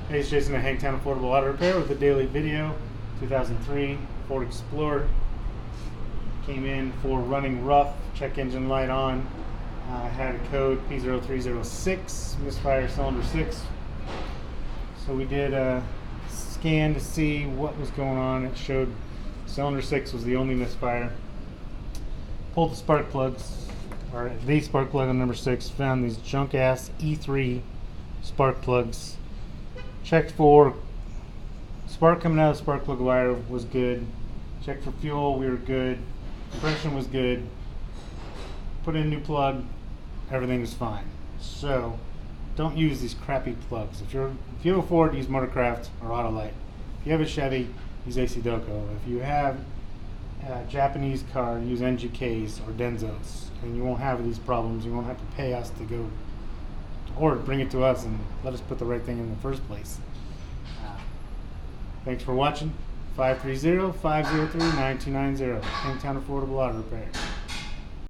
Hey, it's Jason at Hangtown Affordable Auto Repair with a daily video. 2003 Ford Explorer. Came in for running rough, check engine light on. Had a code P0306, Misfire cylinder 6. So we did a scan to see what was going on. It showed cylinder 6 was the only misfire. Pulled the spark plugs, or the spark plug on number 6, found these junk ass E3 spark plugs. Checked for spark coming out of the spark plug wire, was good. Checked for fuel, we were good. Compression was good. Put in a new plug, everything was fine. So don't use these crappy plugs. If you have a Ford, use Motorcraft or Autolite. If you have a Chevy, use AC Doco. If you have a Japanese car, use NGKs or Denzos, and you won't have these problems. You won't have to pay us to go or bring it to us and let us put the right thing in the first place. Thanks for watching. 530-503-9290. Hangtown Affordable Auto Repair.